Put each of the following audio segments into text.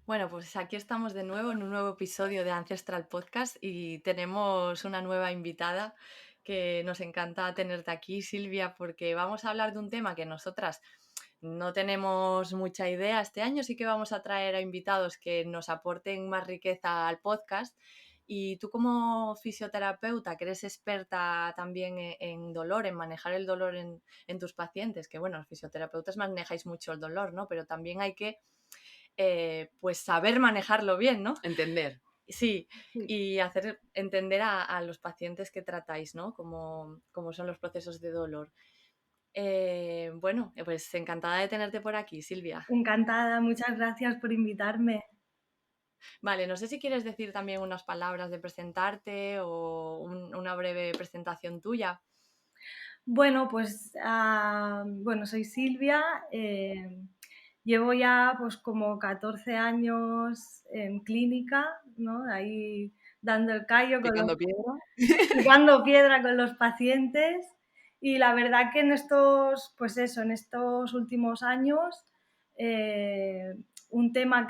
Bueno, pues aquí estamos de nuevo en un nuevo episodio de Ancestral Podcast y tenemos una nueva invitada que nos encanta tenerte aquí, Silvia, porque vamos a hablar de un tema que nosotras no tenemos mucha idea. Este año sí que vamos a traer a invitados que nos aporten más riqueza al podcast. Y tú como fisioterapeuta, que eres experta también en dolor, en manejar el dolor en tus pacientes, que bueno, los fisioterapeutas manejáis mucho el dolor, ¿no? Pero también hay que pues saber manejarlo bien, ¿no? Entender. Sí, Sí. y hacer entender a los pacientes que tratáis, ¿no? Cómo son los procesos de dolor. Bueno, pues encantada de tenerte por aquí, Silvia. Encantada, muchas gracias por invitarme. Vale, no sé si quieres decir también unas palabras de presentarte o una breve presentación tuya. Bueno, pues soy Silvia, llevo ya pues como 14 años en clínica, ¿no? Ahí dando el callo Picando piedra. picando piedra con los pacientes y la verdad que en estos últimos años, eh, un tema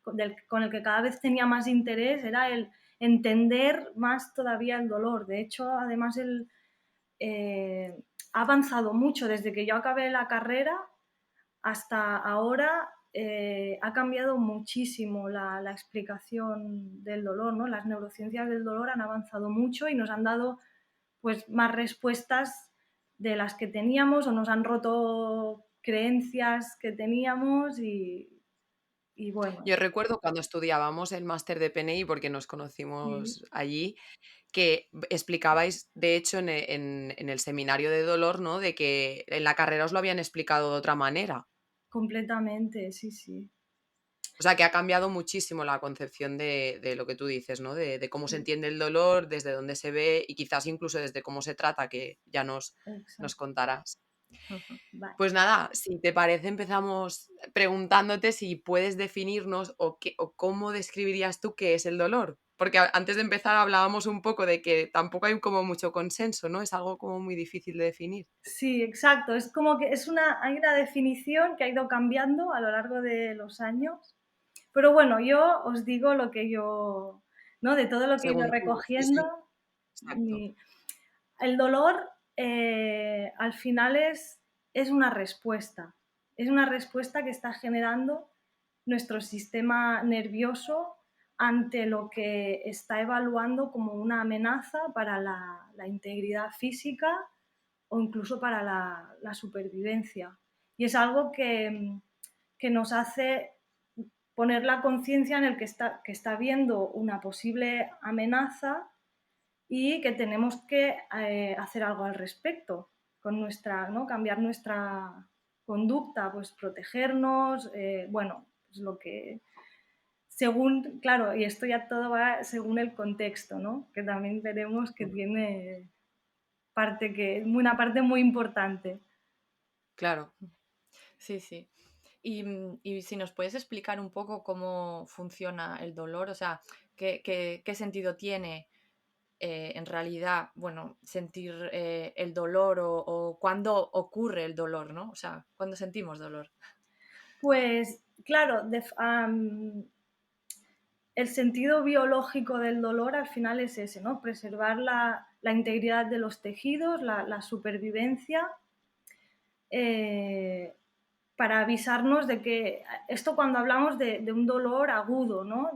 con el que cada vez tenía más interés era el entender más todavía el dolor. De hecho, además, ha avanzado mucho desde que yo acabé la carrera hasta ahora. Ha cambiado muchísimo la explicación del dolor, ¿no? Las neurociencias del dolor han avanzado mucho y nos han dado pues, más respuestas de las que teníamos o nos han roto creencias que teníamos y bueno, Yo recuerdo cuando estudiábamos el máster de PNI, porque nos sí, conocimos allí, que explicabais, de hecho, en el seminario de dolor, ¿no? De que en la carrera os lo habían explicado de otra manera. completamente, sí, sí. O sea, que ha cambiado muchísimo la concepción de lo que tú dices, ¿no? De cómo se Sí, entiende el dolor, desde dónde se ve y quizás incluso desde cómo se trata, que ya nos exacto. contarás. Vale. Pues nada, si te parece, empezamos preguntándote si puedes definirnos o cómo describirías tú qué es el dolor. Porque antes de empezar hablábamos un poco de que tampoco hay como mucho consenso, ¿no? Es algo como muy difícil de definir. Sí, exacto. Es como que hay una definición que ha ido cambiando a lo largo de los años. Pero bueno, yo os digo lo que yo, ¿no? De todo lo que he ido Según tú, sí, recogiendo, sí, exacto. mi- el dolor al final es una respuesta. Es una respuesta que está generando nuestro sistema nervioso ante lo que está evaluando como una amenaza para la integridad física o incluso para la supervivencia. Y es algo que nos hace poner la conciencia en el que está viendo una posible amenaza y que tenemos que hacer algo al respecto con ¿no? Cambiar nuestra conducta, pues protegernos, bueno, pues lo que según, claro, y esto ya todo va según el contexto, ¿no? Que también veremos que tiene una parte muy importante. Claro, sí, sí. Y si nos puedes explicar un poco cómo funciona el dolor, o sea, qué sentido tiene en realidad, bueno, sentir el dolor o cuándo ocurre el dolor, ¿no? O sea, cuándo sentimos dolor. Pues claro, el sentido biológico del dolor al final es ese, ¿no? Preservar la integridad de los tejidos, la supervivencia, eh, para avisarnos de que esto cuando hablamos de un dolor agudo, ¿no?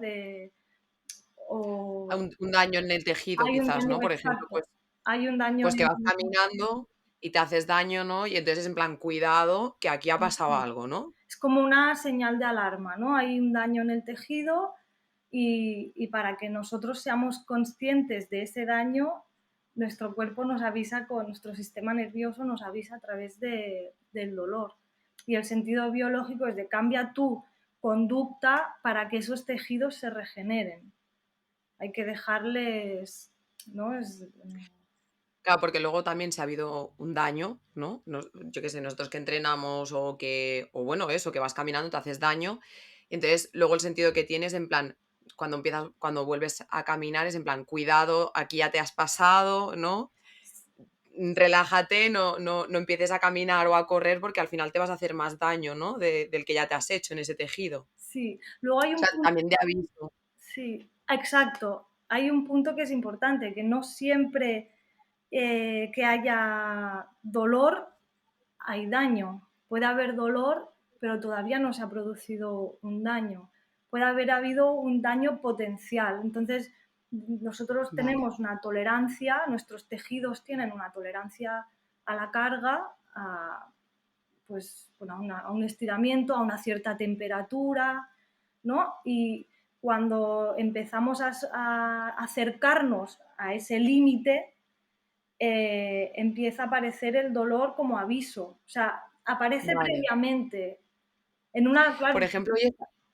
O Un daño en el tejido hay un quizás, daño ¿no? Por ejemplo, exacto, hay un daño pues que en vas caminando y te haces daño, ¿no? Y entonces en plan, cuidado, que aquí ha pasado algo, ¿no? es como una señal de alarma, ¿no? Hay un daño en el tejido y para que nosotros seamos conscientes de ese daño, nuestro cuerpo nos avisa nuestro sistema nervioso nos avisa a través del dolor. Y el sentido biológico es de cambia tu conducta para que esos tejidos se regeneren. Hay que dejarles, ¿no? Claro, porque luego también si ha habido un daño, ¿no? Yo qué sé, nosotros que entrenamos o bueno, eso, que vas caminando, te haces daño. Entonces, luego el sentido que tienes en plan, cuando vuelves a caminar, es en plan, cuidado, aquí ya te has pasado, ¿no? relájate, no empieces a caminar o a correr porque al final te vas a hacer más daño, ¿no? Del que ya te has hecho en ese tejido. Sí, luego hay O un sea, punto, también de aviso. sí, exacto. Hay un punto que es importante, que no siempre que haya dolor hay daño. Puede haber dolor, pero todavía no se ha producido un daño. Puede haber habido un daño potencial. Entonces, nosotros Vale. tenemos una tolerancia, nuestros tejidos tienen una tolerancia a la carga, pues, bueno, a un estiramiento, a una cierta temperatura, ¿no? Y cuando empezamos a acercarnos a ese límite, empieza a aparecer el dolor como aviso. O sea, aparece Vale. previamente. En una, Por claro, ejemplo,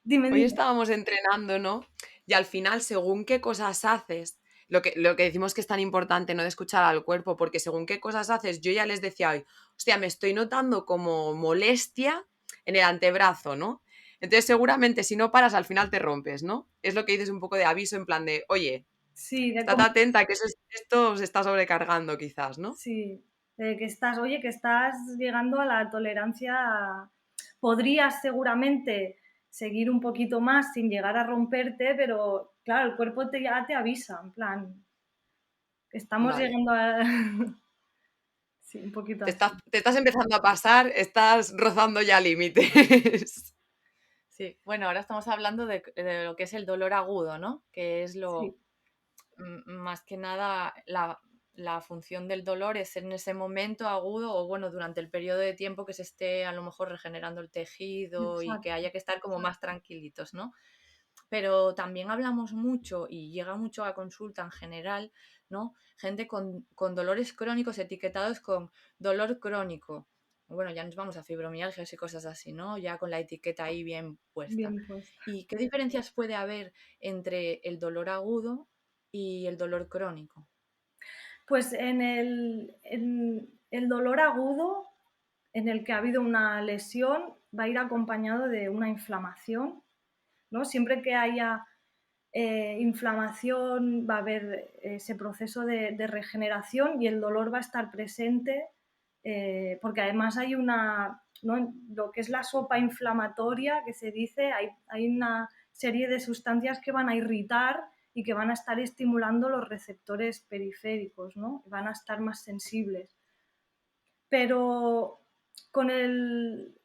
dime, hoy dime. estábamos entrenando, ¿no? Y al final, según qué cosas haces, lo que decimos que es tan importante, no de escuchar al cuerpo, porque según qué cosas haces, yo ya les decía hoy, hostia, me estoy notando como molestia en el antebrazo, ¿no? Entonces, seguramente si no paras, al final te rompes, ¿no? Es lo que dices un poco de aviso, en plan de, oye, Sí, estate atenta, que esto se está sobrecargando quizás, ¿no? sí, que estás, oye, que estás llegando a la tolerancia. Podrías seguramente seguir un poquito más sin llegar a romperte, pero claro, el cuerpo ya te avisa, en plan, que estamos Vale. llegando a... Sí, un poquito Te así. estás, te estás empezando a pasar, estás rozando ya límites. Sí, bueno, ahora estamos hablando de lo que es el dolor agudo, ¿no? Que es Sí, más que nada la función del dolor es en ese momento agudo o bueno, durante el periodo de tiempo que se esté a lo mejor regenerando el tejido y que exacto. haya que estar como más tranquilitos, ¿no? Pero también hablamos mucho y llega mucho a consulta en general, ¿no? Gente con dolores crónicos etiquetados con dolor crónico. Bueno, ya nos vamos a fibromialgias y cosas así, ¿no? Ya con la etiqueta ahí bien puesta. Bien puesto. ¿Y qué diferencias puede haber entre el dolor agudo y el dolor crónico? Pues en el dolor agudo, en el que ha habido una lesión, va a ir acompañado de una inflamación, ¿no? Siempre que haya inflamación va a haber ese proceso de regeneración y el dolor va a estar presente, porque además hay una, ¿no? Lo que es la sopa inflamatoria que se dice, hay una serie de sustancias que van a irritar y que van a estar estimulando los receptores periféricos, ¿no? Van a estar más sensibles. Pero con el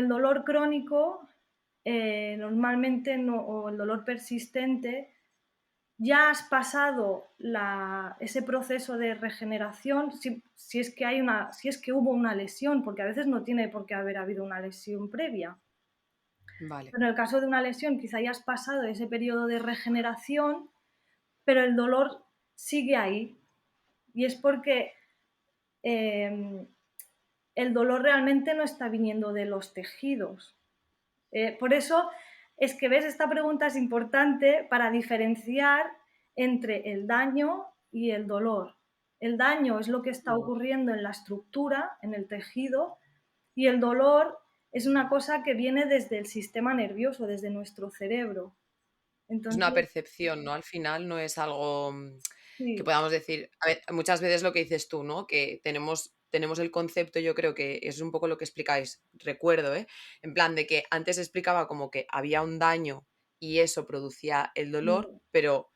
dolor crónico, normalmente no, o el dolor persistente, ya has pasado ese proceso de regeneración, si es que si es que hubo una lesión, porque a veces no tiene por qué haber habido una lesión previa. Vale. Pero en el caso de una lesión, quizá ya has pasado ese periodo de regeneración, pero el dolor sigue ahí. Y es porque eh, el dolor realmente no está viniendo de los tejidos. Por eso es que, ves, esta pregunta es importante para diferenciar entre el daño y el dolor. El daño es lo que está ocurriendo en la estructura, en el tejido, y el dolor es una cosa que viene desde el sistema nervioso, desde nuestro cerebro. Es una Entonces, percepción, ¿no? Al final no es algo que sí, podamos decir. A ver, muchas veces lo que dices tú, ¿no? Que tenemos el concepto, yo creo que es un poco lo que explicáis, recuerdo, ¿eh? En plan de que antes explicaba como que había un daño y eso producía el dolor, pero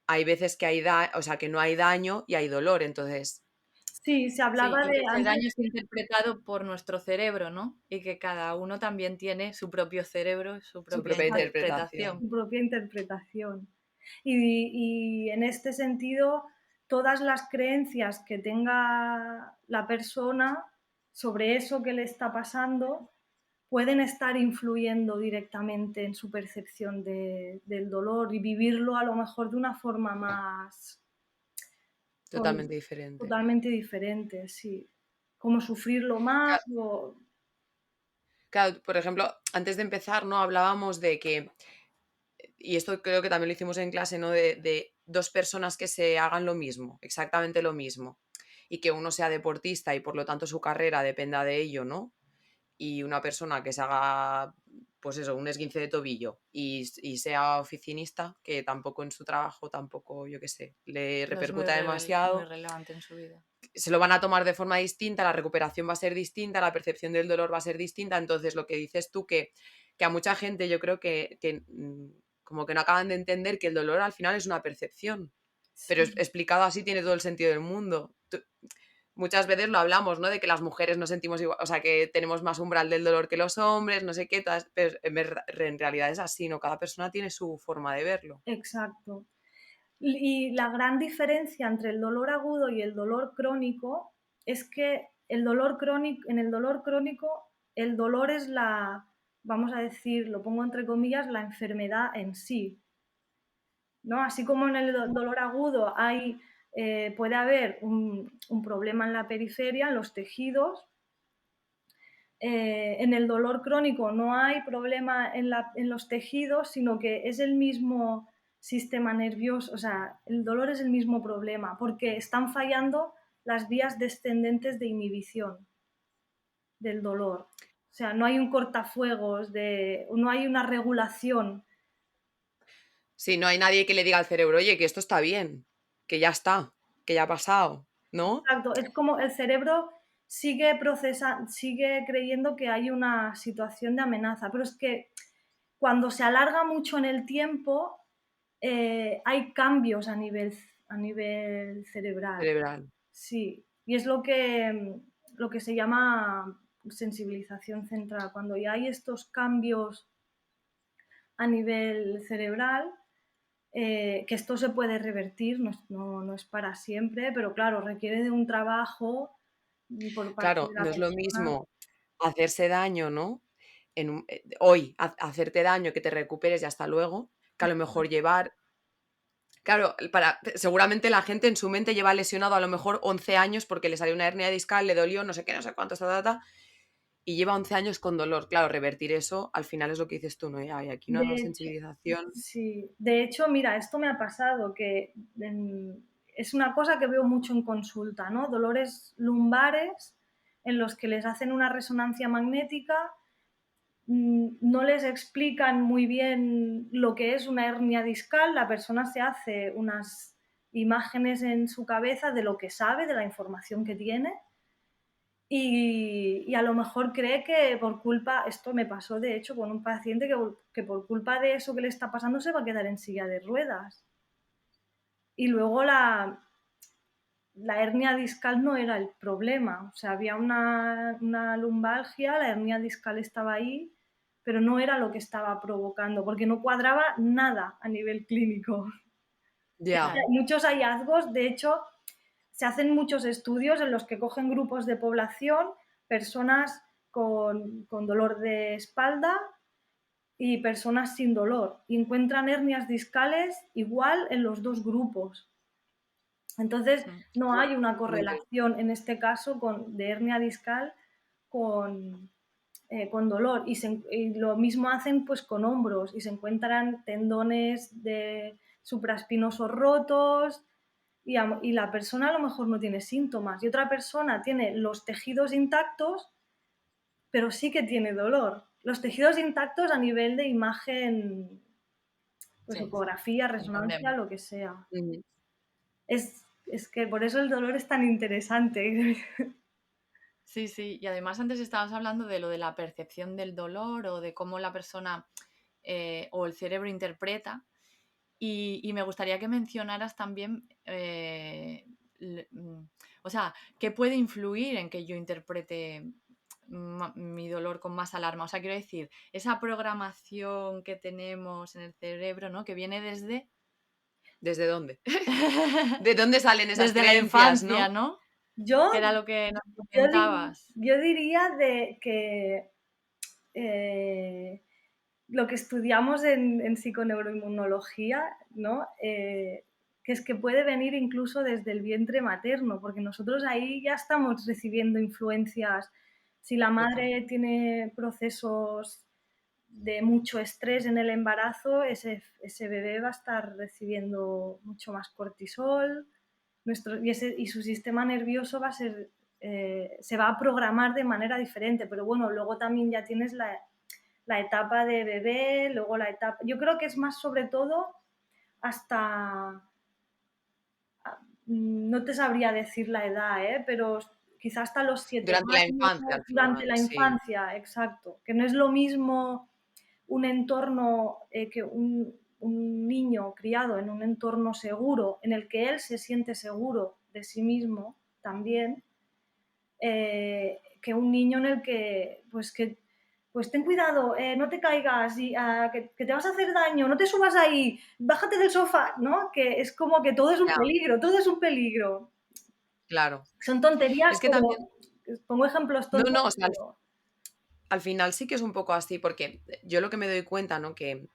hay veces que o sea, que no hay daño y hay dolor, entonces sí, se Sí, hablaba y que de ese antes, daño es interpretado por nuestro cerebro, ¿no? Y que cada uno también tiene su propio cerebro, su su propia propia interpretación. interpretación. su propia interpretación. Y en este sentido, todas las creencias que tenga la persona sobre eso que le está pasando pueden estar influyendo directamente en su percepción del dolor y vivirlo a lo mejor de una forma más, pues, Totalmente diferente. totalmente diferente, sí. Como sufrirlo más o... Claro, por ejemplo, antes de empezar, ¿no? Hablábamos de que, y esto creo que también lo hicimos en clase, ¿no? De dos personas que se hagan lo mismo, exactamente lo mismo, y que uno sea deportista y por lo tanto su carrera dependa de ello, ¿no? Y una persona que se haga, pues eso, un esguince de tobillo y sea oficinista, que tampoco en su trabajo, tampoco, yo qué sé, le No es repercuta muy demasiado. relevante en su vida. se lo van a tomar de forma distinta, la recuperación va a ser distinta, la percepción del dolor va a ser distinta. Entonces, lo que dices tú, que a mucha gente yo creo que como que no acaban de entender que el dolor al final es una percepción, pero Sí, explicado así tiene todo el sentido del mundo. Muchas veces lo hablamos, ¿no? De que las mujeres nos sentimos igual, o sea, que tenemos más umbral del dolor que los hombres, no sé qué, pero en realidad es así, ¿no? Cada persona tiene su forma de verlo. exacto. Y la gran diferencia entre el dolor agudo y el dolor crónico es que en el dolor crónico, el dolor es vamos a decir, lo pongo entre comillas, la enfermedad en sí, ¿no? Así como en el dolor agudo puede haber un problema en la periferia, en los tejidos. En el dolor crónico no hay problema en los tejidos, sino que es el mismo sistema nervioso, o sea, el dolor es el mismo problema, porque están fallando las vías descendentes de inhibición del dolor. O sea, no hay un cortafuegos, no hay una regulación. Sí, no hay nadie que le diga al cerebro, oye, que esto está bien, que ya está, que ya ha pasado, ¿no? Exacto, es como el cerebro sigue creyendo que hay una situación de amenaza, pero es que cuando se alarga mucho en el tiempo, hay cambios a nivel cerebral. Cerebral. Sí, y es lo que se llama sensibilización central. Cuando ya hay estos cambios a nivel cerebral, que esto se puede revertir, no es para siempre, pero claro, requiere de un trabajo por parte Claro, de la no es lo persona. mismo hacerse daño, ¿no? Hoy, hacerte daño, que te recuperes y hasta luego, que a lo mejor llevar. Claro, seguramente la gente en su mente lleva lesionado a lo mejor 11 años porque le salió una hernia discal, le dolió, no sé qué, no sé cuánto, y lleva 11 años con dolor. Claro, revertir eso al final es lo que dices tú, ¿no? Y hay aquí una De hecho, sensibilización. sí, de hecho, mira, esto me ha pasado, es una cosa que veo mucho en consulta, ¿no? Dolores lumbares en los que les hacen una resonancia magnética, no les explican muy bien lo que es una hernia discal, la persona se hace unas imágenes en su cabeza de lo que sabe, de la información que tiene, y a lo mejor cree que por culpa, esto me pasó de hecho con un paciente que por culpa de eso que le está pasando se va a quedar en silla de ruedas. Y luego la hernia discal no era el problema, o sea, había una lumbalgia, la hernia discal estaba ahí, pero no era lo que estaba provocando, porque no cuadraba nada a nivel clínico. Ya, Claro. Muchos hallazgos, de hecho, se hacen muchos estudios en los que cogen grupos de población, personas con dolor de espalda y personas sin dolor, y encuentran hernias discales igual en los dos grupos. Entonces, Mm. no hay una muy interesante. correlación en este caso de hernia discal con, con dolor. Y lo mismo hacen pues con hombros y se encuentran tendones de supraespinosos rotos y la persona a lo mejor no tiene síntomas y otra persona tiene los tejidos intactos, pero sí que tiene dolor. Los tejidos intactos a nivel de imagen, pues Sí, ecografía, resonancia, entendemos. lo que sea. Ujú. Es que por eso el dolor es tan interesante. Sí, sí. Y además antes estabas hablando de lo de la percepción del dolor o de cómo la persona o el cerebro interpreta. Y me gustaría que mencionaras también, o sea, qué puede influir en que yo interprete mi dolor con más alarma. O sea, quiero decir, esa programación que tenemos en el cerebro, ¿no? Que viene desde, ¿Desde dónde? ¿De dónde salen esas desde la creencias, infancia, no? ¿no? Yo, Que era lo que nos yo, comentabas. yo diría de que eh, lo que estudiamos en psiconeuroinmunología, ¿no? Que es que puede venir incluso desde el vientre materno, porque nosotros ahí ya estamos recibiendo influencias. Si la Total. madre tiene procesos de mucho estrés en el embarazo, ese bebé va a estar recibiendo mucho más cortisol y su sistema nervioso se va a programar de manera diferente, pero bueno, luego también ya tienes la etapa de bebé, luego la etapa. Yo creo que es más sobre todo hasta no te sabría decir la edad, pero quizás hasta los 7 Durante la años, infancia, al durante final, la sí. infancia, exacto. Que no es lo mismo un entorno, que un niño criado en un entorno seguro, en el que él se siente seguro de sí mismo también, que un niño en el que, pues ten cuidado, no te caigas, que te vas a hacer daño, no te subas ahí, bájate del sofá, ¿no? Que es como que todo es un Ya, peligro, todo es un peligro. claro. Son tonterías, Es que pero también pongo ejemplos no, tontos, no, o sea, pero al final sí que es un poco así, porque yo lo que me doy cuenta, ¿no? Que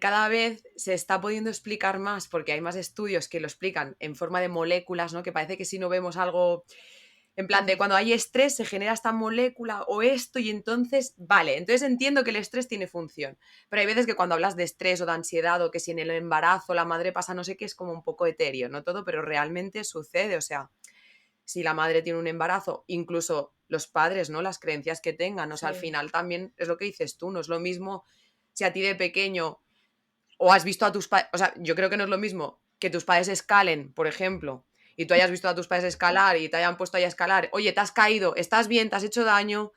cada vez se está pudiendo explicar más, porque hay más estudios que lo explican en forma de moléculas, ¿no? Que parece que si no vemos algo, en plan de cuando hay estrés se genera esta molécula o esto, y entonces, vale, entonces entiendo que el estrés tiene función. Pero hay veces que cuando hablas de estrés o de ansiedad o que si en el embarazo la madre pasa no sé qué, es como un poco etéreo, ¿no? Todo, pero realmente sucede, o sea, si la madre tiene un embarazo, incluso los padres, ¿no? Las creencias que tengan, o sea, al sí. final también es lo que dices tú, no es lo mismo si a ti de pequeño o has visto a tus padres, o sea, yo creo que no es lo mismo que tus padres escalen, por ejemplo, y tú hayas visto a tus padres escalar y te hayan puesto ahí a escalar, oye, te has caído, estás bien, te has hecho daño,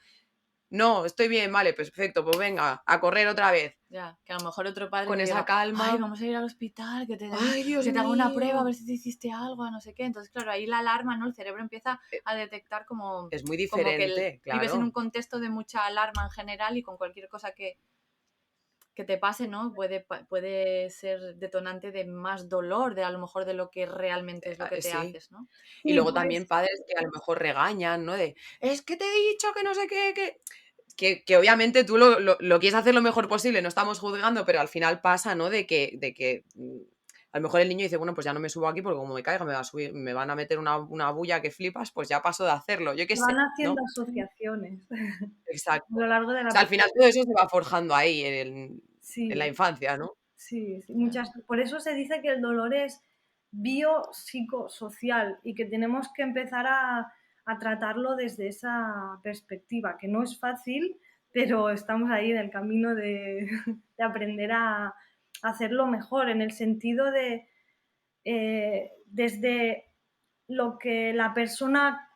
no, estoy bien, vale, pues perfecto, pues venga, a correr otra vez, Ya, que a lo mejor otro padre con te esa diga, ay, calma, vamos a ir al hospital, ay, Dios que te haga una prueba a ver mío, si te hiciste algo, no sé qué. Entonces, claro, ahí la alarma, ¿no? El cerebro empieza eh, a detectar como, es muy como que diferente, vives en un claro. contexto de mucha alarma en general y con cualquier cosa que te pase, ¿no? Puede ser detonante de más dolor, de a lo mejor de lo que realmente es lo que te Sí. haces, ¿no? Y Sí, luego pues también padres que a lo mejor regañan, ¿no? De, es que te he dicho que no sé qué, que obviamente tú lo quieres hacer lo mejor posible, no estamos juzgando, pero al final pasa, ¿no? De que a lo mejor el niño dice, bueno, pues ya no me subo aquí porque como me caiga me va a subir, me van a meter una bulla que flipas, pues ya paso de hacerlo, yo qué se van sé, haciendo ¿no? asociaciones Exacto. a lo largo de O la sea, al final todo eso se va forjando ahí en la sí. infancia, ¿no? Sí, sí, Ya. por eso se dice que el dolor es biopsicosocial y que tenemos que empezar a tratarlo desde esa perspectiva, que no es fácil, pero estamos ahí en el camino de, de aprender a hacerlo mejor, en el sentido de desde lo que la persona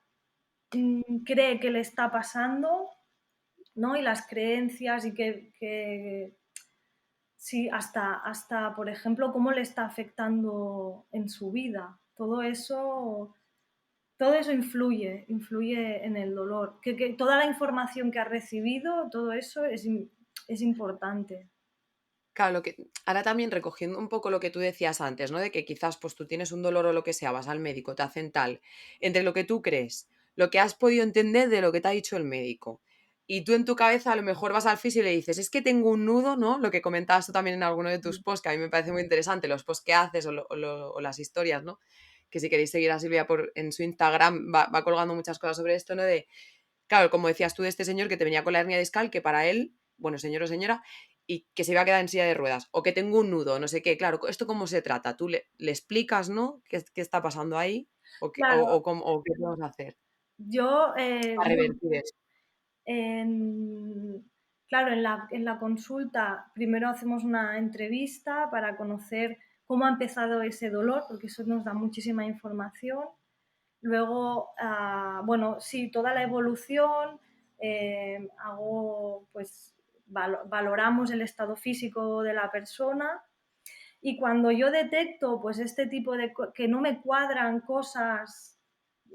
cree que le está pasando, ¿no? Y las creencias y sí, hasta, por ejemplo, cómo le está afectando en su vida. Todo eso influye en el dolor. Que toda la información que ha recibido, todo eso es importante. Claro, ahora también recogiendo un poco lo que tú decías antes, ¿no? De que quizás pues tú tienes un dolor o lo que sea, vas al médico, te hacen tal, entre lo que tú crees, lo que has podido entender de lo que te ha dicho el médico. Y tú en tu cabeza a lo mejor vas al fisio y le dices, es que tengo un nudo, ¿no? Lo que comentabas tú también en alguno de tus posts, que a mí me parece muy interesante, los posts que haces o las historias, ¿no? Que si queréis seguir a Silvia en su Instagram, va colgando muchas cosas sobre esto, ¿no? Claro, como decías tú de este señor que te venía con la hernia discal, que para él, bueno, señor o señora, y que se iba a quedar en silla de ruedas, o que tengo un nudo, no sé qué. Claro, ¿esto cómo se trata? Tú le explicas, ¿no? ¿Qué está pasando ahí? Claro, O qué podemos hacer yo, para bueno, revertir eso. claro, en la consulta primero hacemos una entrevista para conocer cómo ha empezado ese dolor, porque eso nos da muchísima información. Luego, bueno, sí, toda la evolución, pues, valoramos el estado físico de la persona y cuando yo detecto, pues, este tipo que no me cuadran cosas,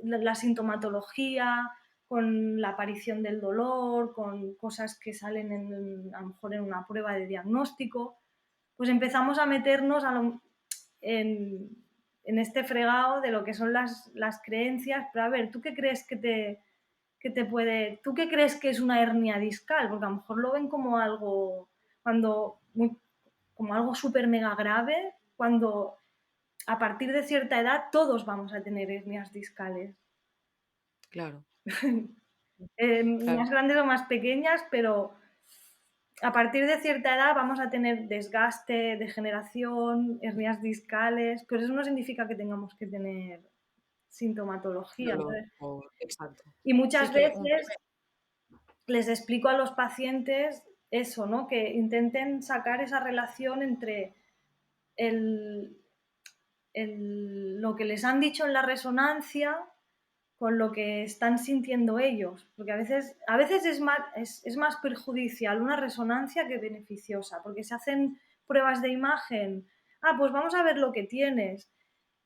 la sintomatología, con la aparición del dolor, con cosas que salen a lo mejor en una prueba de diagnóstico, pues empezamos a meternos en, en este fregado de lo que son las creencias, pero a ver, ¿tú qué crees tú qué crees que es una hernia discal? Porque a lo mejor lo ven como algo, como algo súper mega grave, cuando a partir de cierta edad todos vamos a tener hernias discales. Claro, claro, Más grandes o más pequeñas, pero a partir de cierta edad vamos a tener desgaste, degeneración, hernias discales, pero eso no significa que tengamos que tener sintomatología. Entonces, exacto. y Sí muchas que veces les explico a los pacientes eso, ¿no? Que intenten sacar esa relación entre el, lo que les han dicho en la resonancia con lo que están sintiendo ellos, porque a veces es más perjudicial una resonancia que beneficiosa, porque se hacen pruebas de imagen, pues vamos a ver lo que tienes,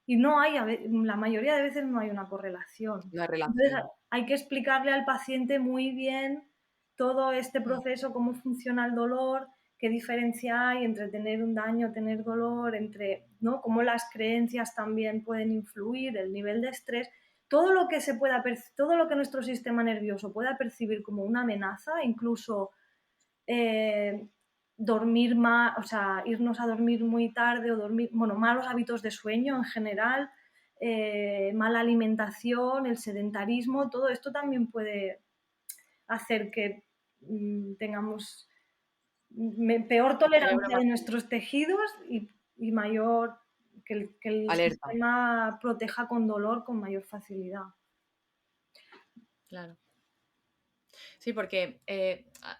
y no hay, la mayoría de veces no hay una correlación. Una Entonces relación. hay que explicarle al paciente muy bien todo este Mm. proceso, cómo funciona el dolor, qué diferencia hay entre tener un daño, tener dolor, entre, ¿no?, cómo las creencias también pueden influir, el nivel de estrés, todo lo que todo lo que nuestro sistema nervioso pueda percibir como una amenaza, incluso eh, dormir más, o sea, irnos a dormir muy tarde o dormir, bueno, malos hábitos de sueño en general, mala alimentación, el sedentarismo, todo esto también puede hacer que tengamos peor El cerebro tolerancia más de nuestros tejidos y mayor, que el Alerta. sistema proteja con dolor con mayor facilidad. claro. Sí, porque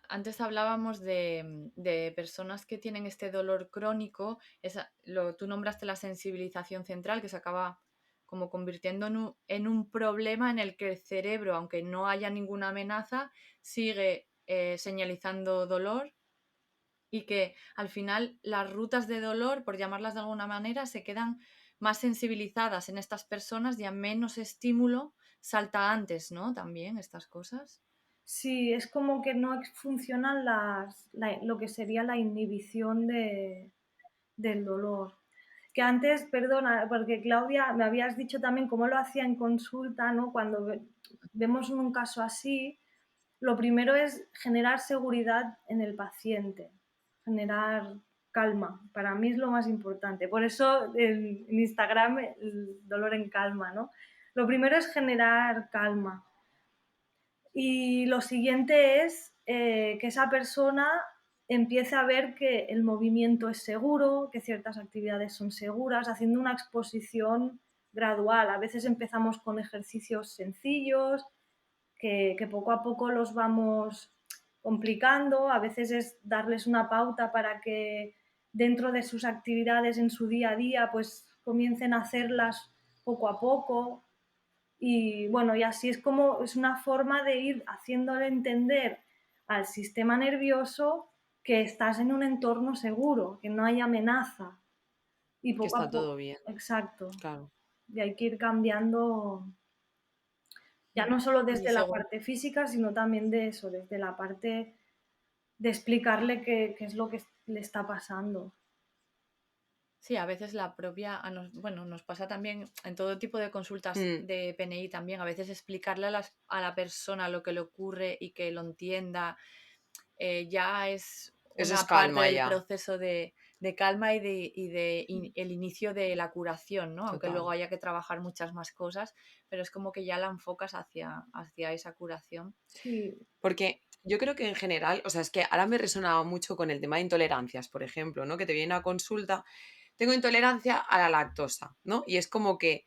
antes hablábamos de personas que tienen este dolor crónico, tú nombraste la sensibilización central, que se acaba como convirtiendo en un problema en el que el cerebro, aunque no haya ninguna amenaza, sigue señalizando dolor y que al final las rutas de dolor, por llamarlas de alguna manera, se quedan más sensibilizadas en estas personas y a menos estímulo salta antes, ¿no? También estas cosas. Sí, es como que no funcionan lo que sería la inhibición del dolor. Que antes, perdona, porque Claudia, me habías dicho también cómo lo hacía en consulta, ¿no? Cuando vemos un caso así, lo primero es generar seguridad en el paciente, generar calma. Para mí es lo más importante. Por eso en Instagram el dolor en calma, ¿no? Lo primero es generar calma. Y lo siguiente es que esa persona empiece a ver que el movimiento es seguro, que ciertas actividades son seguras, haciendo una exposición gradual. A veces empezamos con ejercicios sencillos, que poco a poco los vamos complicando. A veces es darles una pauta para que dentro de sus actividades en su día a día, pues comiencen a hacerlas poco a poco. Y bueno, y así es como es una forma de ir haciéndole entender al sistema nervioso que estás en un entorno seguro, que no hay amenaza. Y Que poco está a todo poco, bien. exacto. Claro. Y hay que ir cambiando, ya Mm. no solo Y desde la según parte física, sino también de eso, desde la parte de explicarle qué es lo que le está pasando. Sí, a veces la propia, bueno, nos pasa también en todo tipo de consultas Mm, de PNI también, a veces explicarle a la persona lo que le ocurre y que lo entienda, ya es Eso es una parte calma del ya. proceso de calma y el inicio de la curación, ¿no? Aunque luego Total. haya que trabajar muchas más cosas, pero es como que ya la enfocas hacia esa curación. Sí, Porque yo creo que en general, o sea, es que ahora me resonaba mucho con el tema de intolerancias, por ejemplo, ¿no? Que te viene a consulta, tengo intolerancia a la lactosa, ¿no? Y es como que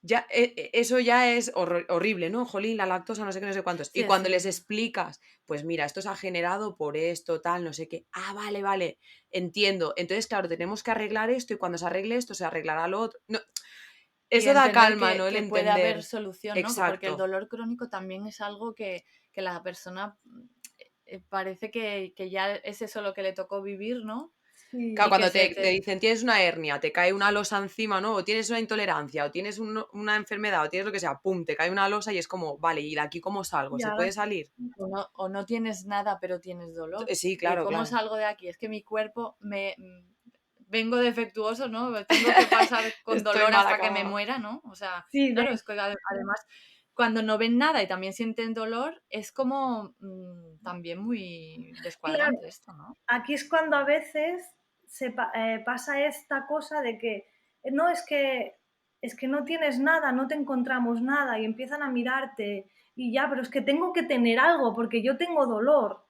ya eso ya es horrible, ¿no? Jolín, la lactosa, no sé qué, no sé cuántos. Y Sí, cuando les sí, explicas, pues mira, esto se ha generado por esto, tal, no sé qué. Ah, vale, vale, entiendo. Entonces, claro, tenemos que arreglar esto y cuando se arregle esto, se arreglará lo otro. No, y eso da entender calma, que, ¿no? El que puede haber entender. solución, ¿no? Porque el Exacto. dolor crónico también es algo que la persona parece que ya es eso lo que le tocó vivir, ¿no? Claro, sí, Y que cuando se te te... dicen tienes una hernia, te cae una losa encima, ¿no? O tienes una intolerancia, o tienes una enfermedad, o tienes lo que sea, pum, te cae una losa y es como, vale, ¿y de aquí cómo salgo? y ¿Se ahora puede salir? O no tienes nada, pero tienes dolor. Sí, ¿Y claro, cómo claro. salgo de aquí? Es que mi cuerpo vengo defectuoso, ¿no? Tengo que pasar con Estoy dolor mal hasta que me acabada. muera, ¿no? O sea, sí, claro, es que además cuando no ven nada y también sienten dolor, es como también muy claro, descuadrante esto, ¿no? aquí es cuando a veces pasa esta cosa de que no es que no tienes nada, no te encontramos nada y empiezan a mirarte y ya, pero es que tengo que tener algo porque yo tengo dolor.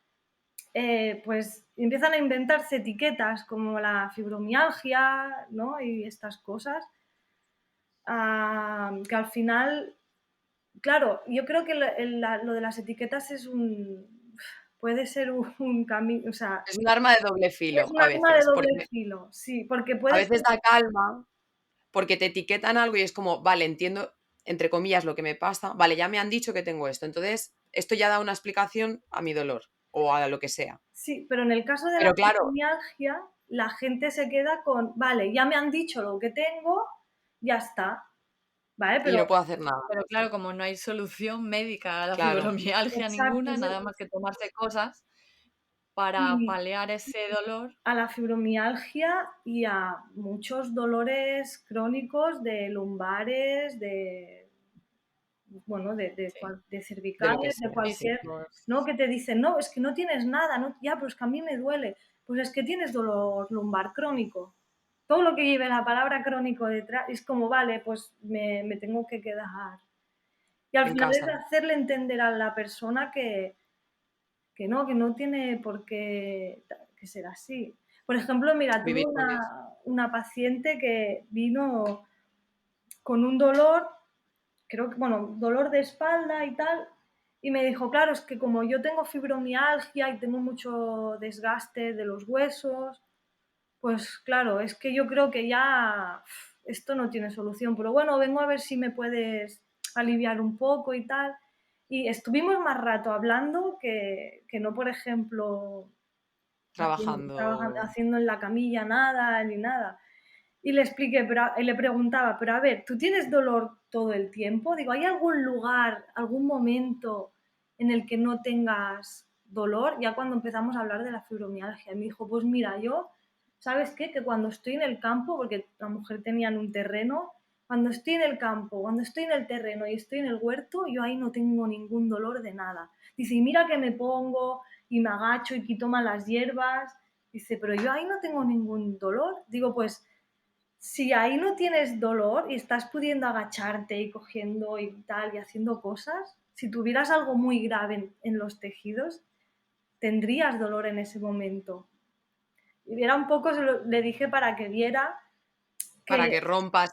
Pues empiezan a inventarse etiquetas como la fibromialgia, ¿no? Y estas cosas, que al final, claro, yo creo que lo de las etiquetas puede ser un camino, o sea, Es un arma de doble es filo un a arma de veces, doble porque filo, sí, porque a puede ser, veces da calma, porque te etiquetan algo y es como, vale, entiendo, entre comillas, lo que me pasa, vale, ya me han dicho que tengo esto, entonces esto ya da una explicación a mi dolor o a lo que sea. Sí, pero en el caso de la Pero claro, fibromialgia, la gente se queda con, vale, ya me han dicho lo que tengo, ya está, ¿vale? y Pero no puedo hacer nada. Pero claro, como no hay solución médica a la Claro, fibromialgia exacto, ninguna, nada más que tomarse cosas para y paliar ese dolor. a la fibromialgia y a muchos dolores crónicos de lumbares, de, bueno, Sí, de de lo que cervicales, de sea, sí. cualquier, físicos. ¿no? Que te dicen, no, es que no tienes nada, no, ya, pero es que a mí me duele. Pues es que tienes dolor lumbar crónico. Todo lo que lleve la palabra crónico detrás es como, vale, pues me tengo que quedar. Y al En final es casa. hacerle entender a la persona que no tiene por qué que ser así. Por ejemplo, mira, tuve Vivir con eso. una paciente que vino con un dolor, creo que, bueno, dolor de espalda y tal, y me dijo, claro, es que como yo tengo fibromialgia y tengo mucho desgaste de los huesos, pues claro, es que yo creo que ya esto no tiene solución, pero bueno, vengo a ver si me puedes aliviar un poco y tal. Y estuvimos más rato hablando que no, por ejemplo, Trabajando. haciendo en la camilla nada ni nada. Y le expliqué, y le preguntaba, pero a ver, ¿tú tienes dolor todo el tiempo? Digo, ¿hay algún lugar, algún momento en el que no tengas dolor? Ya cuando empezamos a hablar de la fibromialgia. Y me dijo, pues mira, yo, ¿sabes qué? Que cuando estoy en el campo, porque la mujer tenía en un terreno, cuando estoy en el campo, cuando estoy en el terreno y estoy en el huerto, yo ahí no tengo ningún dolor de nada. Dice, y mira que me pongo y me agacho y quito malas hierbas. Dice, pero yo ahí no tengo ningún dolor. Digo, pues si ahí no tienes dolor y estás pudiendo agacharte y cogiendo y tal y haciendo cosas, si tuvieras algo muy grave en los tejidos, tendrías dolor en ese momento. Y era un poco, le dije para que viera Para que que rompas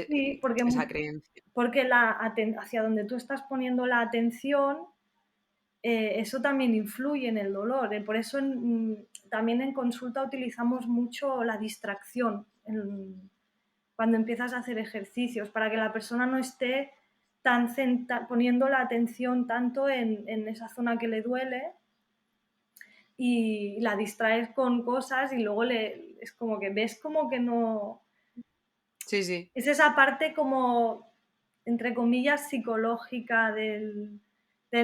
sí, porque, esa creencia. porque hacia donde tú estás poniendo la atención, eso también influye en el dolor. Por eso también en consulta utilizamos mucho la distracción cuando empiezas a hacer ejercicios, para que la persona no esté poniendo la atención tanto en esa zona que le duele y la distraes con cosas y luego es como que ves como que no... Sí, sí. Es esa parte como, entre comillas, psicológica del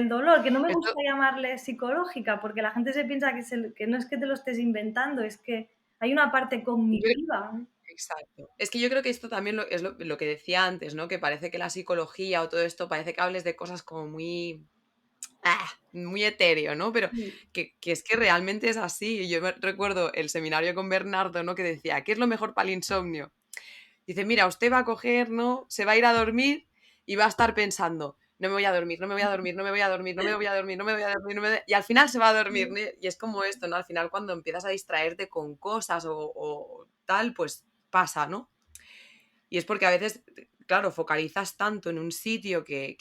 dolor, que no me Esto, gusta llamarle psicológica, porque la gente se piensa que no es que te lo estés inventando, es que hay una parte yo cognitiva. exacto. Es que yo creo que esto también es lo que decía antes, ¿no? Que parece que la psicología o todo esto parece que hables de cosas como muy, muy etéreo, ¿no? Pero que es que realmente es así. Yo recuerdo el seminario con Bernardo, ¿no? Que decía, ¿qué es lo mejor para el insomnio? Dice, mira, usted va a coger, ¿no? Se va a ir a dormir y va a estar pensando, no me voy a dormir, no me voy a dormir, no me voy a dormir, no me voy a dormir, no me voy a dormir, y al final se va a dormir, ¿no? Y es como esto, ¿no? Al final cuando empiezas a distraerte con cosas o tal, pues pasa, ¿no? Y es porque a veces, claro, focalizas tanto en un sitio que,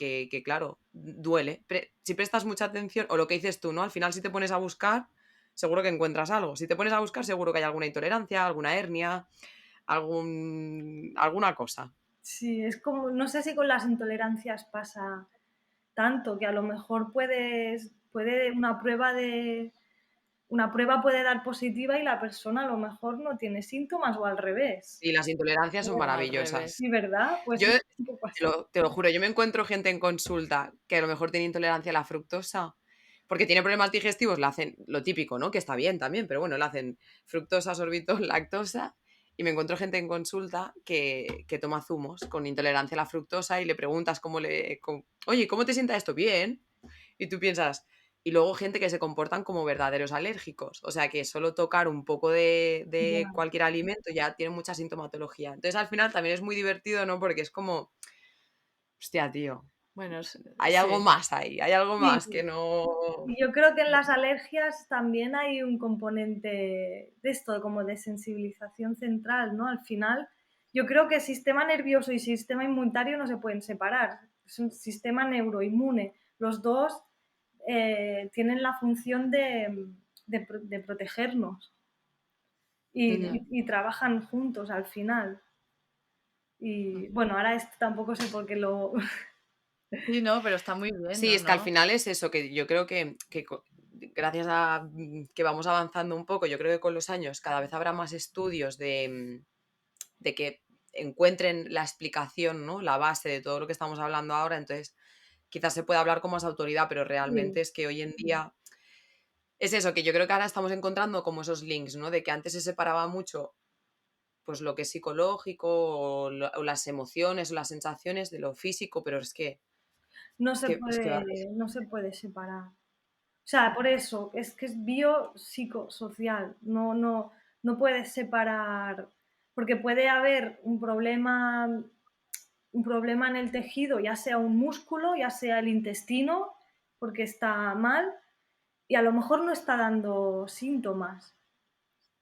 claro, duele. Si prestas mucha atención, o lo que dices tú, ¿no? Al final si te pones a buscar, seguro que encuentras algo. Si te pones a buscar, seguro que hay alguna intolerancia, alguna hernia, alguna cosa. Sí, es como, no sé si con las intolerancias pasa tanto, que a lo mejor una prueba puede dar positiva y la persona a lo mejor no tiene síntomas o al revés. Y las intolerancias son O al ramaravillosas. revés. Sí, ¿verdad? Pues Yo es un poco así. te lo juro, yo me encuentro gente en consulta que a lo mejor tiene intolerancia a la fructosa, porque tiene problemas digestivos, le hacen lo típico, ¿no? Que está bien también, pero bueno, le hacen fructosa, sorbitol, lactosa, y me encuentro gente en consulta que toma zumos con intolerancia a la fructosa y le preguntas oye, ¿cómo te sienta esto? Bien. Y tú piensas, y luego gente que se comportan como verdaderos alérgicos, o sea que solo tocar un poco de Ya. cualquier alimento ya tiene mucha sintomatología. Entonces al final también es muy divertido, ¿no? Porque es como, hostia, tío, Bueno, hay algo sí. más ahí, hay algo Sí, más que no... y yo creo que en las alergias también hay un componente de esto, como de sensibilización central, ¿no? Al final, yo creo que sistema nervioso y sistema inmunitario no se pueden separar. Es un sistema neuroinmune. Los dos tienen la función de protegernos Ujú. y trabajan juntos al final. Y bueno, ahora esto tampoco sé por qué lo... Sí, no, pero está muy bien, Sí, ¿no? es que al ¿No? final es eso, que yo creo que gracias a que vamos avanzando un poco, yo creo que con los años cada vez habrá más estudios de que encuentren la explicación, ¿no? La base de todo lo que estamos hablando ahora, entonces quizás se pueda hablar con más autoridad, pero realmente Sí. es que hoy en día es eso, que yo creo que ahora estamos encontrando como esos links, ¿no? De que antes se separaba mucho pues lo que es psicológico o las emociones o las sensaciones de lo físico, pero No es se que, es que va- puede, no se puede separar. O sea, por eso, es que es biopsicosocial, no puedes separar, porque puede haber un problema en el tejido, ya sea un músculo, ya sea el intestino, porque está mal, y a lo mejor no está dando síntomas.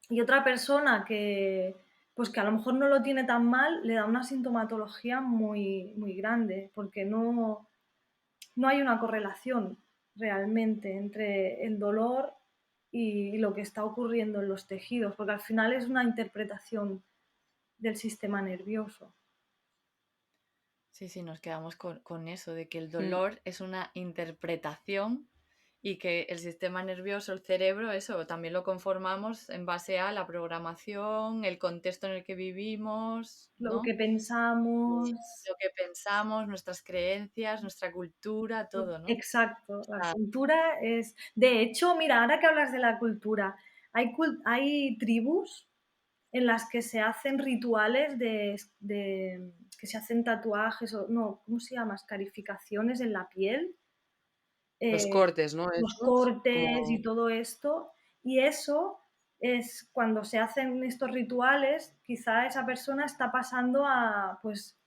Y otra persona pues que a lo mejor no lo tiene tan mal, le da una sintomatología muy, muy grande, porque no hay una correlación realmente entre el dolor y lo que está ocurriendo en los tejidos, porque al final es una interpretación del sistema nervioso. Sí, sí, nos quedamos con eso, de que el Mm, dolor es una interpretación y que el sistema nervioso, el cerebro, eso también lo conformamos en base a la programación, el contexto en el que vivimos, Lo que ¿no? pensamos, Lo que pensamos, nuestras creencias, nuestra cultura, todo, ¿no? exacto, la Ah, cultura es... De hecho, mira, ahora que hablas de la cultura, hay tribus en las que se hacen rituales que se hacen tatuajes o no, ¿cómo se llama? Escarificaciones en la piel, los eh, cortes, ¿no? los Estos, cortes y como todo esto. Y eso es cuando se hacen estos rituales, quizá esa persona está pasando pues,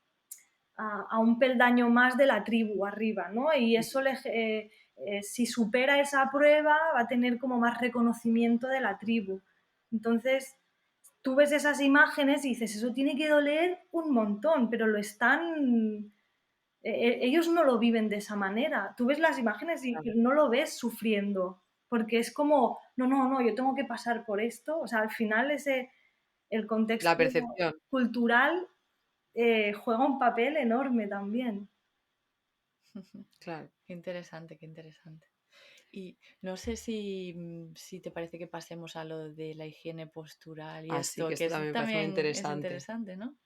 a un peldaño más de la tribu arriba, ¿no? Y eso si supera esa prueba va a tener como más reconocimiento de la tribu. Entonces, tú ves esas imágenes y dices, eso tiene que doler un montón, pero ellos no lo viven de esa manera. Tú ves las imágenes y no lo ves sufriendo, porque es como, no, yo tengo que pasar por esto. O sea, al final el la contexto percepción. cultural juega un papel enorme también. Claro. qué interesante, qué interesante. Y no sé si te parece que pasemos a lo de la higiene postural y Así que esto, que esto es también me parece muy también es interesante. interesante, ¿no?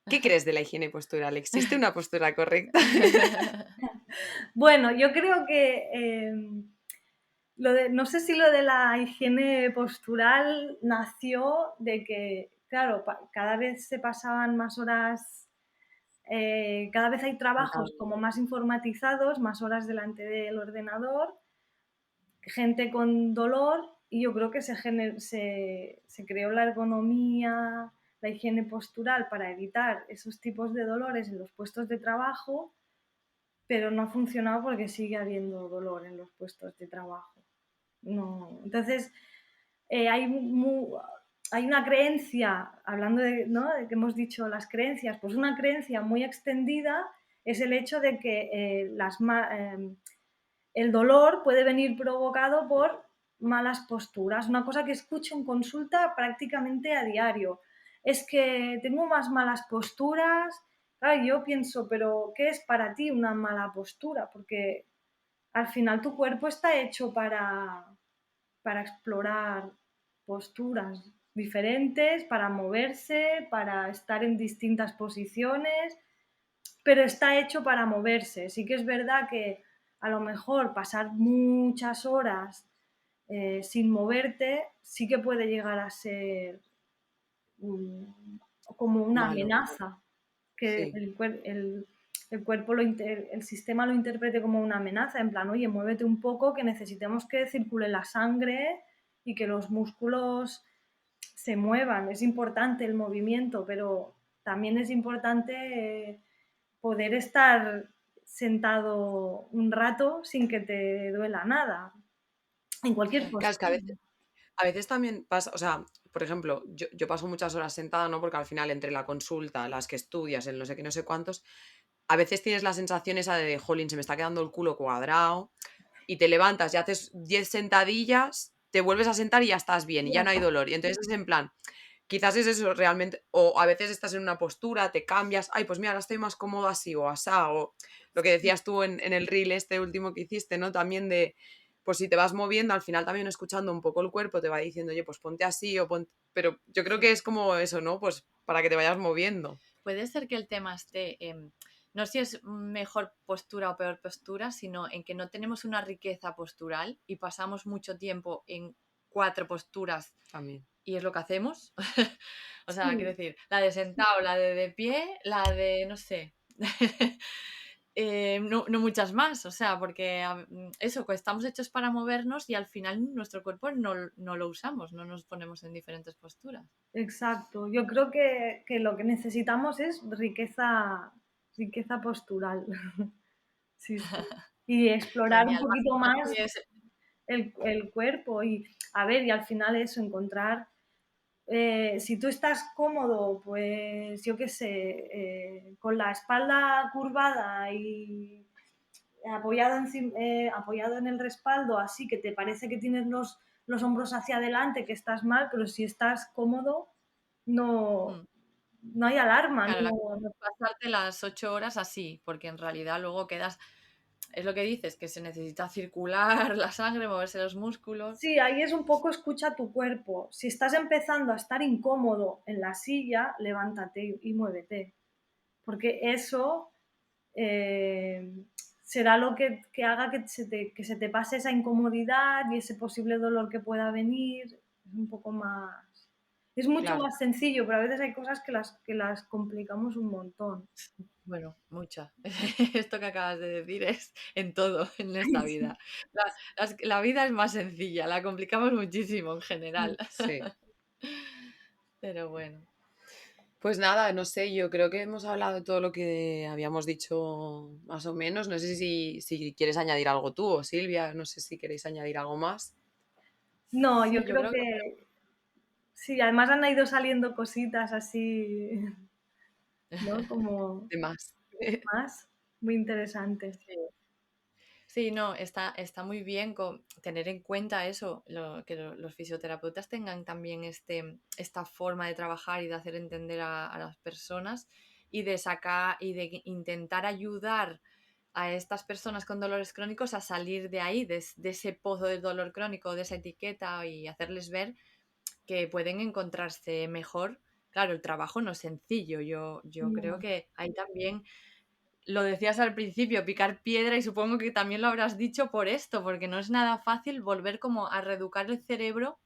¿Qué crees de la higiene postural? ¿Existe una postura correcta? Bueno, yo creo que no sé si lo de la higiene postural nació de que, claro, cada vez se pasaban más horas, cada vez hay Sentado. trabajos como más informatizados, más horas delante del ordenador, gente con dolor y yo creo que se creó la ergonomía, la higiene postural para evitar esos tipos de dolores en los puestos de trabajo, pero no ha funcionado porque sigue habiendo dolor en los puestos de trabajo. No. Entonces, hay una creencia, hablando ¿no? de que hemos dicho las creencias, pues una creencia muy extendida es el hecho de que el dolor puede venir provocado por malas posturas. Una cosa que escucho en consulta prácticamente a diario. Es que tengo más malas posturas. Claro, yo pienso, pero ¿qué es para ti una mala postura? Porque al final tu cuerpo está hecho para explorar posturas diferentes, para moverse, para estar en distintas posiciones, pero está hecho para moverse. Sí que es verdad que a lo mejor pasar muchas horas sin moverte sí que puede llegar a ser como una Malo. amenaza, que Sí. el cuerpo, el sistema lo interprete como una amenaza, en plan, oye, muévete un poco, que necesitemos que circule la sangre y que los músculos se muevan. Es importante el movimiento, pero también es importante poder estar sentado un rato sin que te duela nada, en cualquier Claro, es que postura. a veces también pasa, o sea, por ejemplo, yo paso muchas horas sentada, ¿no? Porque al final entre la consulta, las que estudias, el no sé qué, no sé cuántos, a veces tienes la sensación esa de, jolín, se me está quedando el culo cuadrado y te levantas y haces 10 sentadillas, te vuelves a sentar y ya estás bien y Ya ya no hay está. dolor. Y entonces es en plan, quizás es eso realmente, o a veces estás en una postura, te cambias, ay, pues mira, ahora estoy más cómodo así o asá, o lo que decías tú en el reel este último que hiciste, ¿no? También de, pues si te vas moviendo, al final también escuchando un poco el cuerpo te va diciendo, oye, pues ponte así o ponte... Pero yo creo Sí. que es como eso, ¿no? Pues para que te vayas moviendo. Puede ser que el tema esté en, no si es mejor postura o peor postura, sino en que no tenemos una riqueza postural y pasamos mucho tiempo en 4 posturas También. y es lo que hacemos. O sea, quiero Sí, decir, la de sentado, la de pie, la de, no sé, no muchas más. O sea, porque eso, que estamos hechos para movernos y al final nuestro cuerpo no lo usamos, no nos ponemos en diferentes posturas. exacto. Yo creo que lo que necesitamos es riqueza postural. Sí, sí. Y explorar un Genial, poquito más más que es- el cuerpo y, a ver, y al final eso, encontrar, si tú estás cómodo, pues yo qué sé, con la espalda curvada y apoyado en el respaldo, así que te parece que tienes los hombros hacia adelante, que estás mal, pero si estás cómodo, no, mm. no hay alarma. Claro, la No, cosa es pasarte las 8 horas así, porque en realidad luego quedas, es lo que dices, que se necesita circular la sangre, moverse los músculos. sí, ahí es un poco escucha tu cuerpo. Si estás empezando a estar incómodo en la silla, levántate y muévete, porque eso será lo que haga que se te pase esa incomodidad y ese posible dolor que pueda venir. Es un poco más... Es mucho Claro. más sencillo, pero a veces hay cosas que las complicamos un montón. Bueno, mucha. Esto que acabas de decir es en todo en esta vida. La, la vida es más sencilla, la complicamos muchísimo en general. Sí. Pero bueno. Pues nada, no sé, yo creo que hemos hablado de todo lo que habíamos dicho más o menos. No sé si quieres añadir algo tú o Silvia, no sé si queréis añadir algo más. No, yo Sí, yo creo creo que que sí, además han ido saliendo cositas así, ¿no? Como De más. más, muy interesantes. sí. Sí, no, está muy bien tener en cuenta eso, que los fisioterapeutas tengan también esta forma de trabajar y de hacer entender a las personas y de sacar y de intentar ayudar a estas personas con dolores crónicos a salir de ahí, de ese pozo del dolor crónico, de esa etiqueta y hacerles ver que pueden encontrarse mejor. Claro, el trabajo no es sencillo, yo creo No. que hay también lo decías al principio, picar piedra y supongo que también lo habrás dicho por esto, porque no es nada fácil volver como a reeducar el cerebro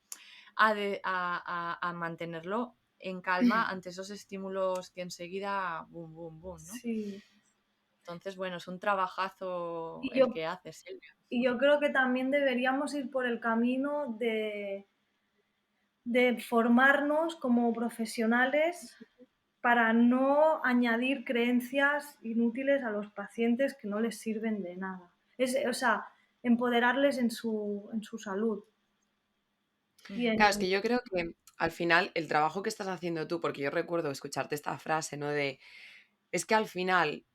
a mantenerlo en calma ante esos estímulos que enseguida boom, boom, boom, ¿no? Sí. Entonces, bueno, es un trabajazo Y el yo, que haces, Silvia. y yo creo que también deberíamos ir por el camino de formarnos como profesionales para no añadir creencias inútiles a los pacientes que no les sirven de nada. O sea, empoderarles en su salud. Y Ujú. Claro, es que yo creo que al final el trabajo que estás haciendo tú, porque yo recuerdo escucharte esta frase, ¿no? De, es que al final,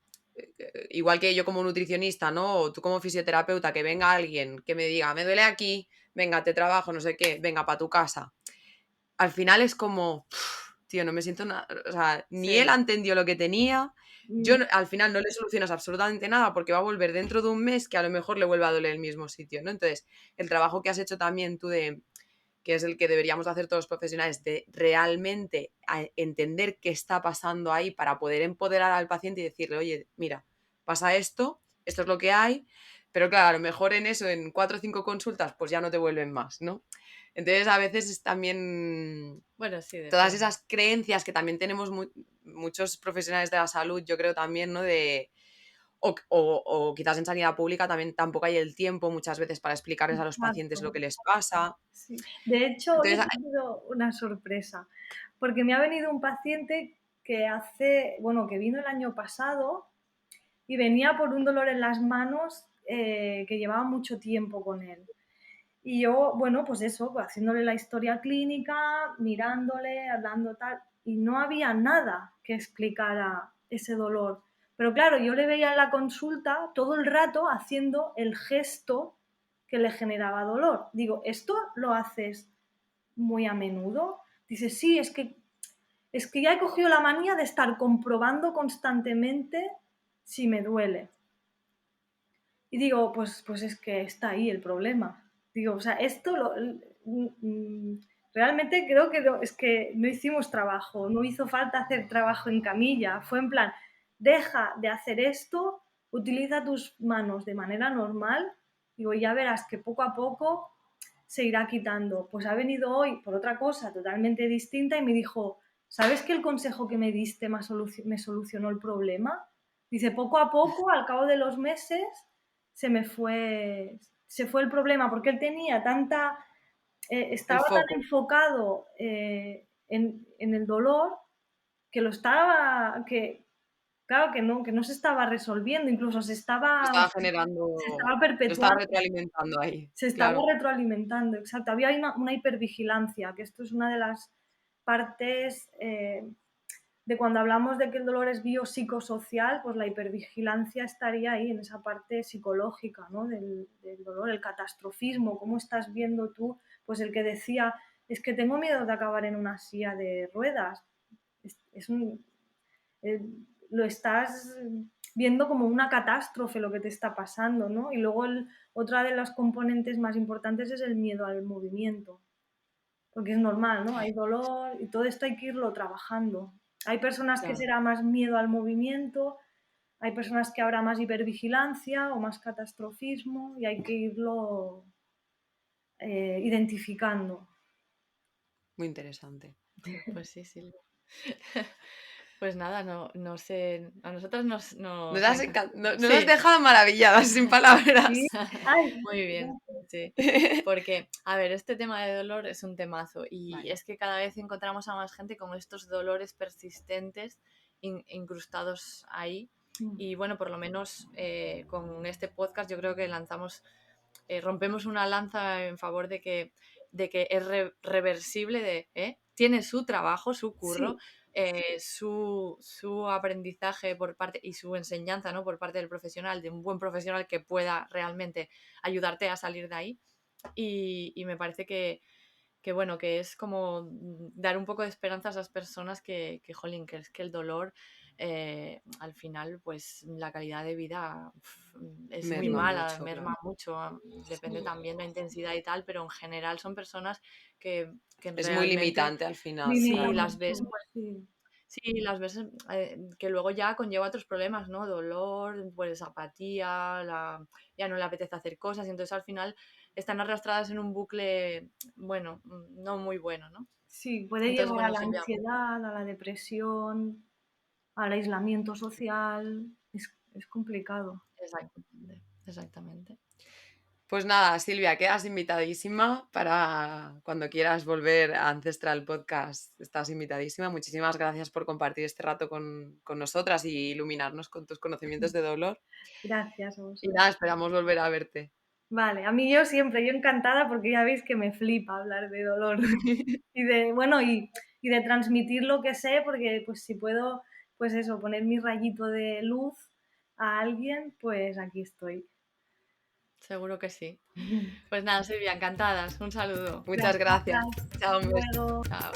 igual que yo como nutricionista, ¿no? O tú como fisioterapeuta, que venga alguien que me diga, me duele aquí, venga, te trabajo, no sé qué, venga, para tu casa. Al final es como, tío, no me siento nada, o sea, ni él Sí, entendió lo que tenía, yo al final no le solucionas absolutamente nada porque va a volver dentro de un mes que a lo mejor le vuelva a doler el mismo sitio, ¿no? Entonces, el trabajo que has hecho también tú de que es el que deberíamos hacer todos los profesionales, de realmente entender qué está pasando ahí para poder empoderar al paciente y decirle, oye, mira, pasa esto es lo que hay, pero claro, a lo mejor en eso, en 4 o 5 consultas, pues ya no te vuelven más, ¿no? Entonces a veces es también bueno, sí, todas depende. esas creencias que también tenemos muchos profesionales de la salud, yo creo también, ¿no? De, o quizás en sanidad pública también tampoco hay el tiempo muchas veces para explicarles a los pacientes lo exacto. que les pasa. Sí. De hecho, hoy Entonces, he tenido una sorpresa, porque me ha venido un paciente que vino el año pasado y venía por un dolor en las manos que llevaba mucho tiempo con él. Y yo, bueno, pues eso, pues haciéndole la historia clínica, mirándole, hablando tal, y no había nada que explicara ese dolor. Pero claro, yo le veía en la consulta todo el rato haciendo el gesto que le generaba dolor. Digo, ¿esto lo haces muy a menudo? Dice, sí, es que ya he cogido la manía de estar comprobando constantemente si me duele. Y digo, pues es que está ahí el problema. Digo, o sea, realmente creo que es que no hicimos trabajo, no hizo falta hacer trabajo en camilla. Fue en plan, deja de hacer esto, utiliza tus manos de manera normal. Digo, ya verás que poco a poco se irá quitando. Pues ha venido hoy por otra cosa totalmente distinta y me dijo, ¿sabes que el consejo que me diste me solucionó el problema? Dice, poco a poco, al cabo de los meses, se fue el problema, porque él tenía El estaba tan foco. enfocado en el dolor que claro, que no se estaba resolviendo, incluso se estaba Lo estaba perpetuando. retroalimentando ahí, Se estaba claro. retroalimentando, exacto. Había una hipervigilancia, que esto es una de las partes de cuando hablamos de que el dolor es biopsicosocial, pues la hipervigilancia estaría ahí, en esa parte psicológica, ¿no? del dolor, el catastrofismo, cómo estás viendo tú, pues el que decía, es que tengo miedo de acabar en una silla de ruedas. Eh, lo estás viendo como una catástrofe lo que te está pasando, ¿no? Y luego otra de las componentes más importantes es el miedo al movimiento, porque es normal, ¿no? Hay dolor y todo esto hay que irlo trabajando. Hay personas que Claro. será más miedo al movimiento, hay personas que habrá más hipervigilancia o más catastrofismo y hay que irlo identificando. Muy interesante. Pues sí, Silvia. Pues nada, no sé, a nosotras nos Nos ha has nos has Sí. dejado maravilladas, sin palabras. Sí. Ay, Muy bien, sí. Porque, a ver, este tema de dolor es un temazo y Vale. es que cada vez encontramos a más gente con estos dolores persistentes incrustados ahí. Y bueno, por lo menos con este podcast yo creo que rompemos una lanza en favor de que es reversible, tiene su trabajo, su curro, sí, su aprendizaje por parte y su enseñanza, ¿no? Por parte del profesional, de un buen profesional que pueda realmente ayudarte a salir de ahí. Y me parece bueno, que es como dar un poco de esperanza a esas personas jolín, que es que el dolor, al final, pues la calidad de vida es muy Merma mala, mucho, merma claro. mucho, depende también de la intensidad y tal, pero en general son personas que Es muy realmente, limitante al final, limita sí, claro. las ves, mucho, pues, sí. sí, las veces que luego ya conlleva otros problemas, ¿no? Dolor, pues apatía, ya no le apetece hacer cosas y entonces al final están arrastradas en un bucle, bueno, no muy bueno, ¿no? Sí, puede Entonces, llevar a bueno, la Silvia, ansiedad, a la depresión, al aislamiento social. Es complicado. exactamente. Pues nada, Silvia, quedas invitadísima para cuando quieras volver a Ancestral Podcast. Estás invitadísima. Muchísimas gracias por compartir este rato con nosotras y iluminarnos con tus conocimientos de dolor. Gracias a Y vosotros. nada, esperamos volver a verte. Vale, a mí yo siempre, yo encantada porque ya veis que me flipa hablar de dolor y y de transmitir lo que sé, porque pues si puedo, pues eso, poner mi rayito de luz a alguien, pues aquí estoy. Seguro que sí. Pues nada, Silvia, encantadas. Un saludo. Muchas gracias. Gracias. Chao, Hasta un beso. luego. Chao.